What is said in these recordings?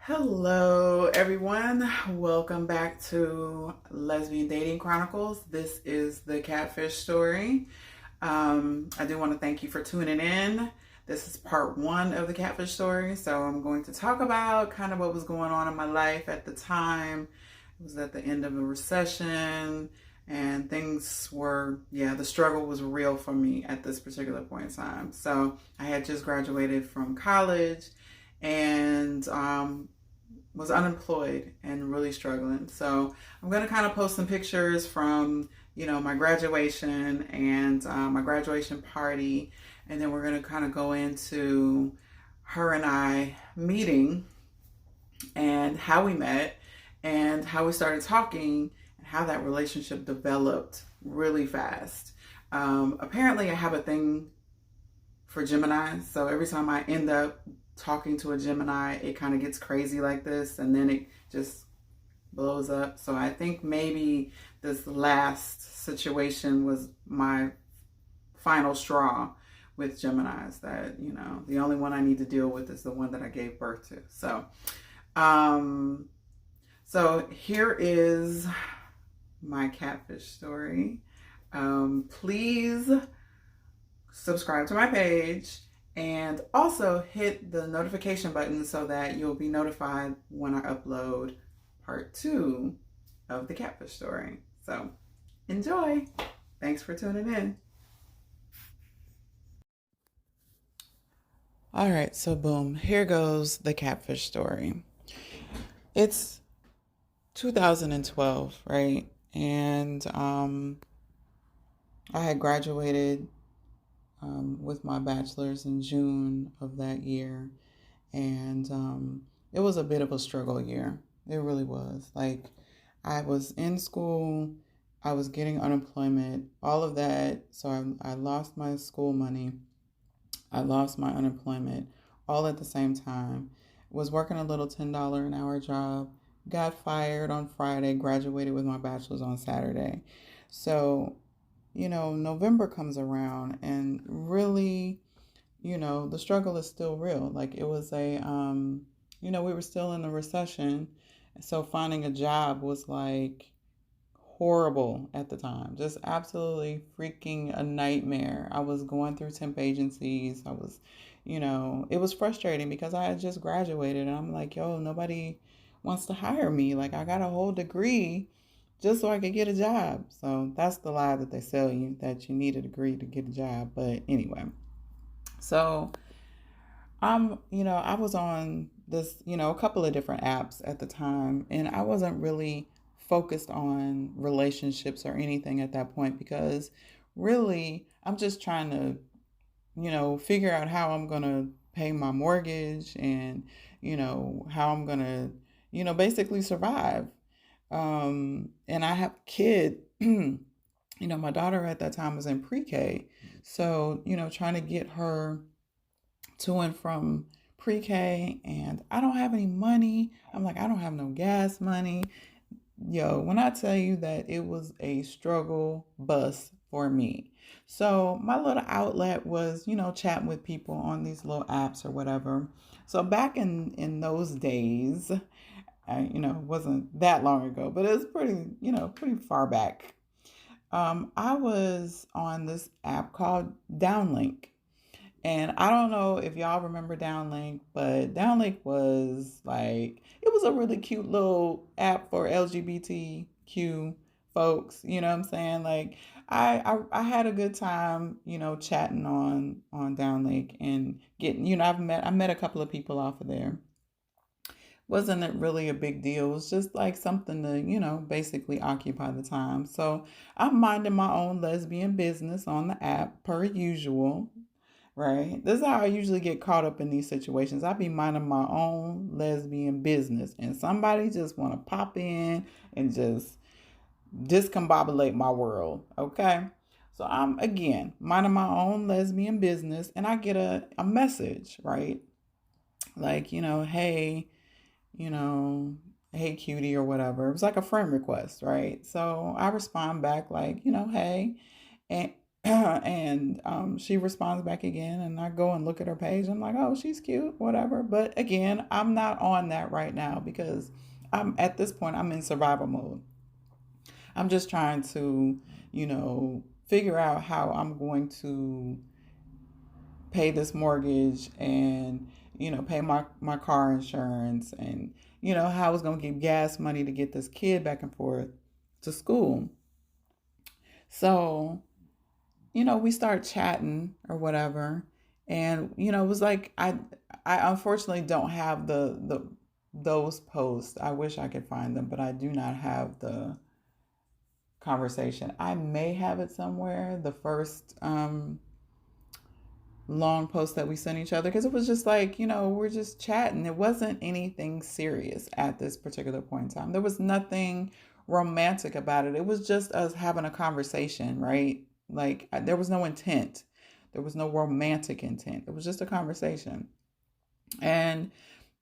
Hello, everyone. Welcome back to Lesbian Dating Chronicles. This is the Catfish story. I do want to thank you for tuning in. This is part one of the Catfish story. So I'm going to talk about kind of what was going on in my life at the time. It was at the end of a recession, and things were, the struggle was real for me at this particular point in time. So I had just graduated from college and was unemployed and really struggling. So I'm going to kind of post some pictures from, my graduation and my graduation party. And then we're going to kind of go into her and I meeting and how we met and how we started talking and how that relationship developed really fast. Apparently, I have a thing for Gemini. So every time I end up talking to a Gemini, it kind of gets crazy like this and then it just blows up. So I think maybe this last situation was my final straw with Geminis, that, the only one I need to deal with is the one that I gave birth to. So here is my catfish story. Please subscribe to my page and also hit the notification button so that you'll be notified when I upload part two of the catfish story. So enjoy. Thanks for tuning in. All right, so boom, here goes the catfish story. It's 2012, right? And I had graduated with my bachelor's in June of that year. And it was a bit of a struggle year. It really was. Like, I was in school, I was getting unemployment, all of that. So I lost my school money, I lost my unemployment, all at the same time. Was working a little $10 an hour job, got fired on Friday, graduated with my bachelor's on Saturday. So November comes around and really, the struggle is still real. Like, it was we were still in a recession. So finding a job was like horrible at the time, just absolutely freaking a nightmare. I was going through temp agencies. It was frustrating because I had just graduated and I'm like, yo, nobody wants to hire me. Like, I got a whole degree just so I could get a job. So that's the lie that they sell you, that you need a degree to get a job. But anyway, so I was on this, a couple of different apps at the time, and I wasn't really focused on relationships or anything at that point because really I'm just trying to, figure out how I'm going to pay my mortgage and, how I'm going to, basically survive. And I have a kid, my daughter at that time was in pre-K. So, trying to get her to and from pre-K, and I don't have any money. I'm like, I don't have no gas money. Yo, when I tell you that it was a struggle bus for me. So my little outlet was, chatting with people on these little apps or whatever. So back in those days, it wasn't that long ago, but it was pretty far back. I was on this app called Downlink. And I don't know if y'all remember Downlink, but Downlink was like, it was a really cute little app for LGBTQ folks. You know what I'm saying? Like, I had a good time, chatting on Downlink and getting, I met a couple of people off of there. Wasn't it really a big deal? It was just like something to, basically occupy the time. So I'm minding my own lesbian business on the app per usual. Right. This is how I usually get caught up in these situations. I be minding my own lesbian business and somebody just want to pop in and just discombobulate my world. Okay. So I'm, again, minding my own lesbian business and I get a message, right? Like, you know, hey cutie or whatever. It was like a friend request, right? So I respond back like, hey. And And she responds back again, and I go and look at her page. I'm like, oh, she's cute, whatever. But again, I'm not on that right now because I'm at this point, I'm in survival mode. I'm just trying to, figure out how I'm going to pay this mortgage and, pay my car insurance and, how I was going to get gas money to get this kid back and forth to school. So, we start chatting or whatever. And, it was like I unfortunately don't have the those posts. I wish I could find them, but I do not have the conversation. I may have it somewhere, the first long post that we sent each other, because it was just like, we're just chatting. It wasn't anything serious at this particular point in time. There was nothing romantic about it. It was just us having a conversation, right? Like there was no intent. There was no romantic intent. It was just a conversation. And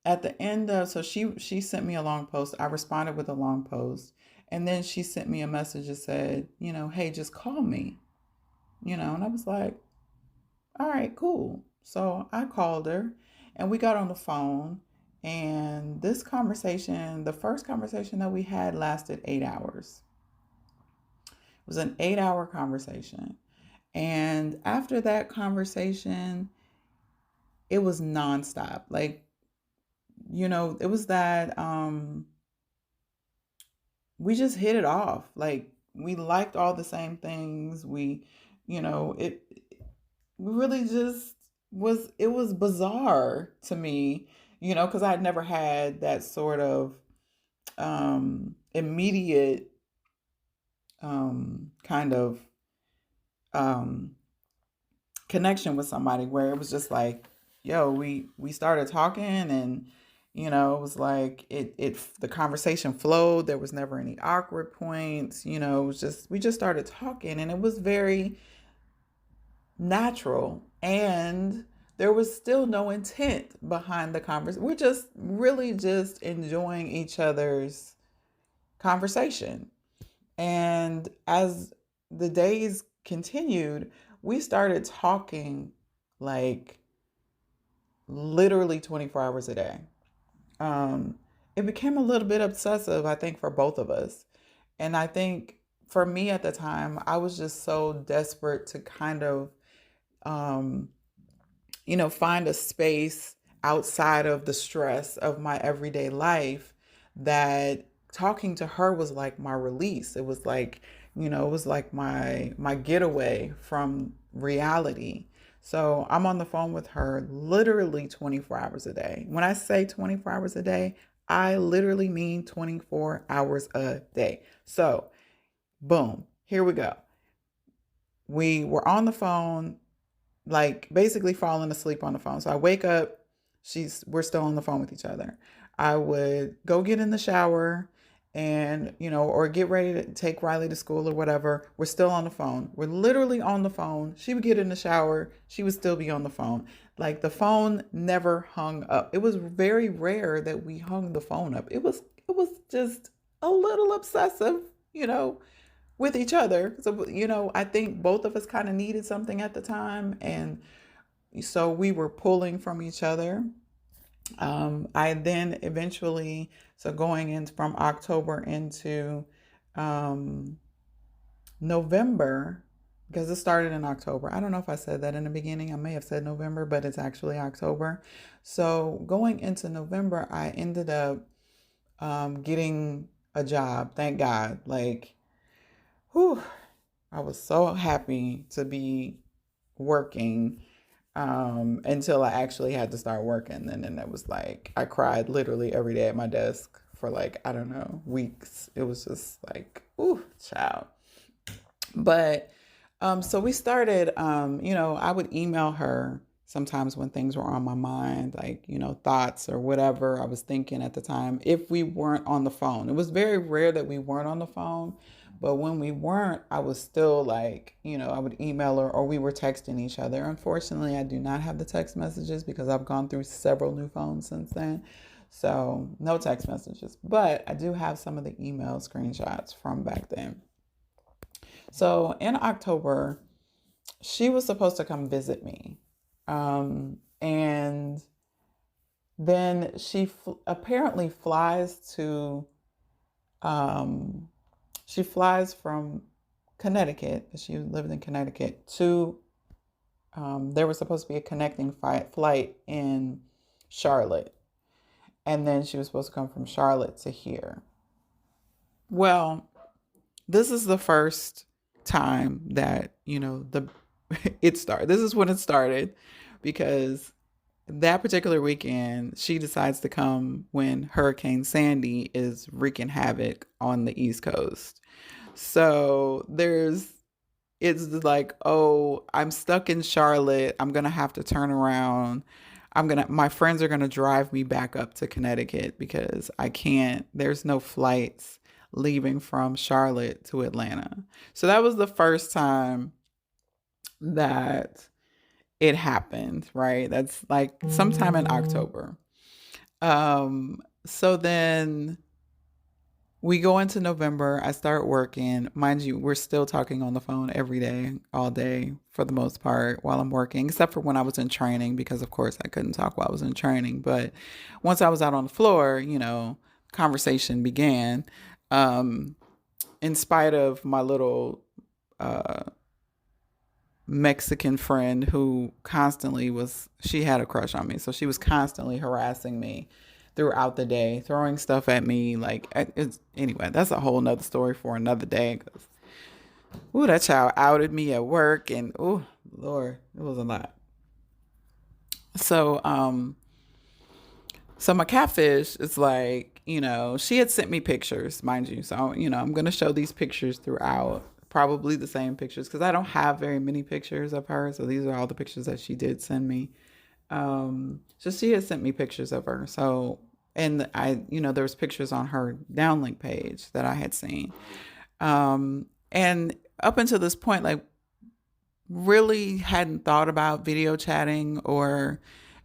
at the end of, so she sent me a long post. I responded with a long post. And then she sent me a message that said, hey, just call me. And I was like, all right, cool. So I called her and we got on the phone. And this conversation, the first conversation that we had lasted 8 hours. It was an 8 hour conversation. And after that conversation, it was nonstop. Like, it was that we just hit it off. Like we liked all the same things. It really just it was bizarre to me, because I'd never had that sort of immediate kind of um, connection with somebody where it was just like, yo, we started talking and it was like the conversation flowed. There was never any awkward points. It was just we just started talking and it was very natural, and there was still no intent behind the conversation. We're just really just enjoying each other's conversation. And as the days continued, we started talking like literally 24 hours a day. Um, it became a little bit obsessive, I think, for both of us. And I think for me at the time, I was just so desperate to kind of um, find a space outside of the stress of my everyday life, that talking to her was like my release. It was like, it was like my getaway from reality. So I'm on the phone with her literally 24 hours a day. When I say 24 hours a day, I literally mean 24 hours a day. So, boom, here we go. We were on the phone, like basically falling asleep on the phone. So I wake up, we're still on the phone with each other. I would go get in the shower and, or get ready to take Riley to school or whatever. We're still on the phone. We're literally on the phone. She would get in the shower. She would still be on the phone. Like the phone never hung up. It was very rare that we hung the phone up. It was just a little obsessive, you know, with each other. So, I think both of us kind of needed something at the time. And so we were pulling from each other. I then eventually, so going in from October into November, because it started in October. I don't know if I said that in the beginning. I may have said November, but it's actually October. So going into November, I ended up getting a job. Thank God. Like, whew, I was so happy to be working until I actually had to start working. And then it was like, I cried literally every day at my desk for like, I don't know, weeks. It was just like, ooh, child. But so we started, I would email her sometimes when things were on my mind, like, thoughts or whatever I was thinking at the time, if we weren't on the phone. It was very rare that we weren't on the phone. But when we weren't, I was still like, I would email her or we were texting each other. Unfortunately, I do not have the text messages because I've gone through several new phones since then. So no text messages, but I do have some of the email screenshots from back then. So in October, she was supposed to come visit me. And then apparently flies to, um, she flies from Connecticut. She lived in Connecticut to, there was supposed to be a connecting flight in Charlotte. And then she was supposed to come from Charlotte to here. Well, this is the first time that, it started. This is when it started, because that particular weekend, she decides to come when Hurricane Sandy is wreaking havoc on the East Coast. So it's like, oh, I'm stuck in Charlotte. I'm going to have to turn around. My friends are going to drive me back up to Connecticut because I can't, there's no flights leaving from Charlotte to Atlanta. So that was the first time that it happened, right? That's like sometime in October. So then we go into November. I start working. Mind you, we're still talking on the phone every day, all day, for the most part, while I'm working, except for when I was in training, because of course I couldn't talk while I was in training. But once I was out on the floor, conversation began. In spite of my little uh, Mexican friend who she had a crush on me. So she was constantly harassing me throughout the day, throwing stuff at me. Anyway, that's a whole nother story for another day. Cause, that child outed me at work, and Lord, it was a lot. So, so my catfish is like, she had sent me pictures, mind you. So, I'm going to show these pictures throughout, probably the same pictures, because I don't have very many pictures of her. So these are all the pictures that she did send me. So she had sent me pictures of her. So, and there was pictures on her downlink page that I had seen. And up until this point, like, really hadn't thought about video chatting or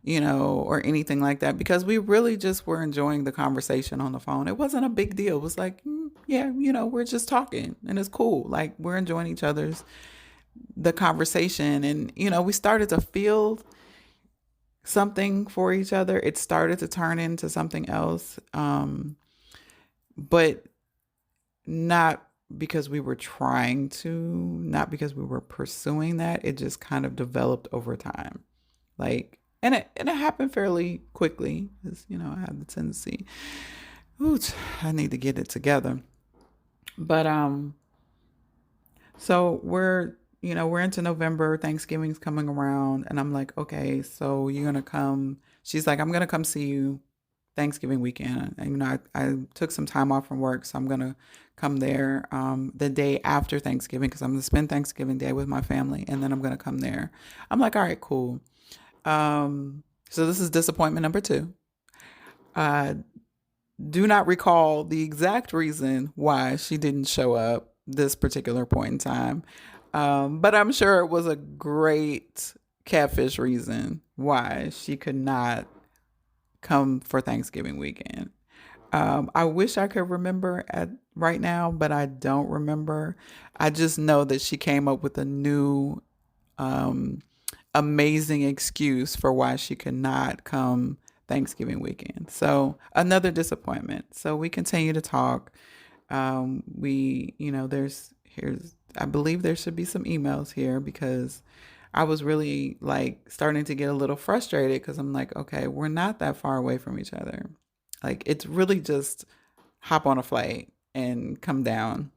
anything like that, because we really just were enjoying the conversation on the phone. It wasn't a big deal. It was like, yeah, we're just talking and it's cool. Like, we're enjoying the conversation. And, we started to feel something for each other. It started to turn into something else. But not because we were trying to, not because we were pursuing that. It just kind of developed over time. Like, and it happened fairly quickly, because I have the tendency, I need to get it together. But so we're into November. Thanksgiving's coming around, and I'm like, okay, so you're gonna come. She's like, I'm gonna come see you Thanksgiving weekend. And I took some time off from work, so I'm gonna come there the day after Thanksgiving, because I'm gonna spend Thanksgiving Day with my family, and then I'm gonna come there. I'm like, all right, cool. So this is disappointment number 2. Do not recall the exact reason why she didn't show up this particular point in time. But I'm sure it was a great catfish reason why she could not come for Thanksgiving weekend. I wish I could remember right now, but I don't remember. I just know that she came up with a new amazing excuse for why she could not come Thanksgiving weekend. So another disappointment. So we continue to talk. I believe there should be some emails here, because I was really like starting to get a little frustrated, because I'm like, okay, we're not that far away from each other. Like, it's really just hop on a flight and come down.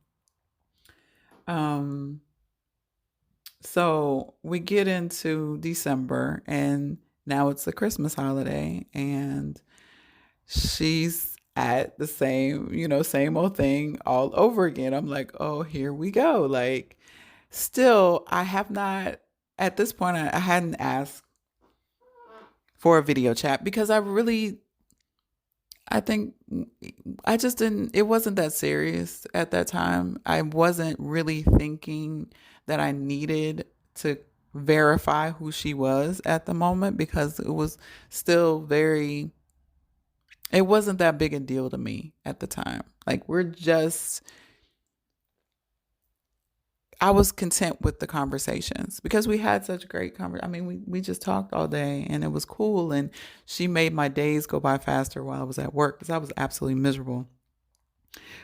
So we get into December, and now it's the Christmas holiday, and she's at the same old thing all over again. I'm like, oh, here we go. Like, still, I have not, at this point, I hadn't asked for a video chat, because I think I just didn't, it wasn't that serious at that time. I wasn't really thinking that I needed to verify who she was at the moment, because it was still it wasn't that big a deal to me at the time. Like, I was content with the conversations because we had such great conversations. I mean, we just talked all day and it was cool. And she made my days go by faster while I was at work because I was absolutely miserable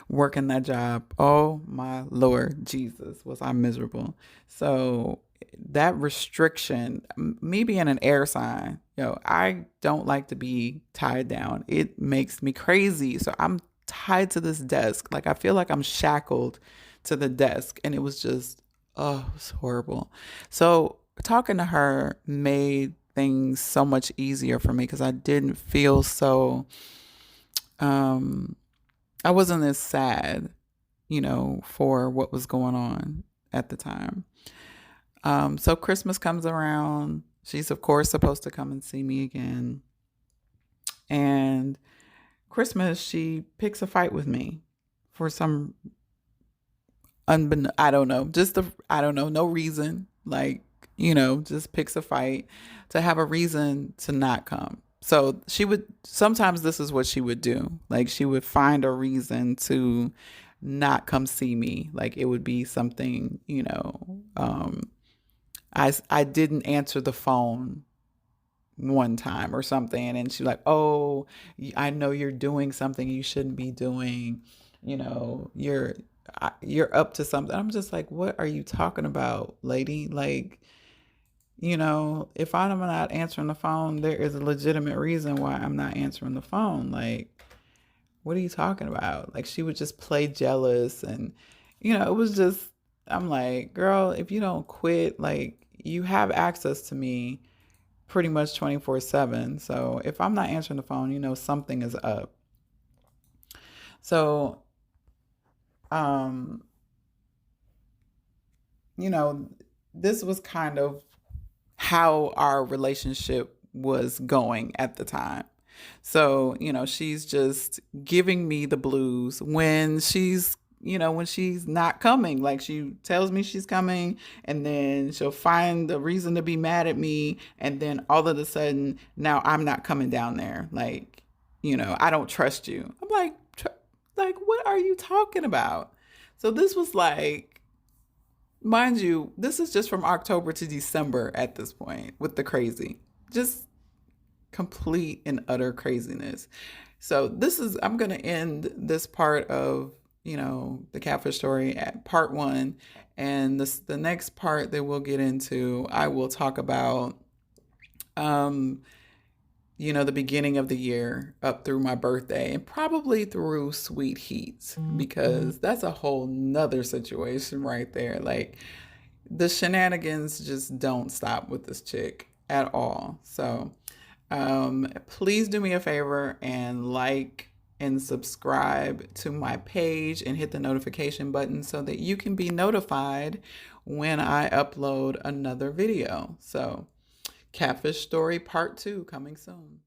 working that job. Oh my Lord Jesus, was I miserable. So that restriction, me being an air sign, I don't like to be tied down. It makes me crazy. So I'm tied to this desk. Like I feel like I'm shackled to the desk. And it was just, oh, it was horrible. So talking to her made things so much easier for me because I didn't feel so I wasn't as sad, for what was going on at the time. So Christmas comes around. She's, of course, supposed to come and see me again. And Christmas, she picks a fight with me for some I don't know, I don't know, no reason. Like, just picks a fight to have a reason to not come. So sometimes this is what she would do. Like she would find a reason to not come see me. Like it would be something, I didn't answer the phone one time or something. And she's like, oh, I know you're doing something you shouldn't be doing. You're up to something. I'm just like, what are you talking about, lady? Like, if I'm not answering the phone, there is a legitimate reason why I'm not answering the phone. Like, what are you talking about? Like, she would just play jealous. And, it was just, I'm like, girl, if you don't quit, like, you have access to me pretty much 24/7. So if I'm not answering the phone, something is up. So, um, this was kind of how our relationship was going at the time. So, she's just giving me the blues when she's not coming. Like she tells me she's coming and then she'll find the reason to be mad at me. And then all of a sudden, now I'm not coming down there. Like, I don't trust you. I'm like, what are you talking about? So this was like, mind you, this is just from October to December at this point with the crazy. Just complete and utter craziness. So I'm going to end this part of, the Catfish story at part 1. And the next part that we'll get into, I will talk about, the beginning of the year up through my birthday and probably through Sweet Heat, because that's a whole nother situation right there. Like the shenanigans just don't stop with this chick at all. So please do me a favor and like and subscribe to my page and hit the notification button so that you can be notified when I upload another video. So Catfish story part 2 coming soon.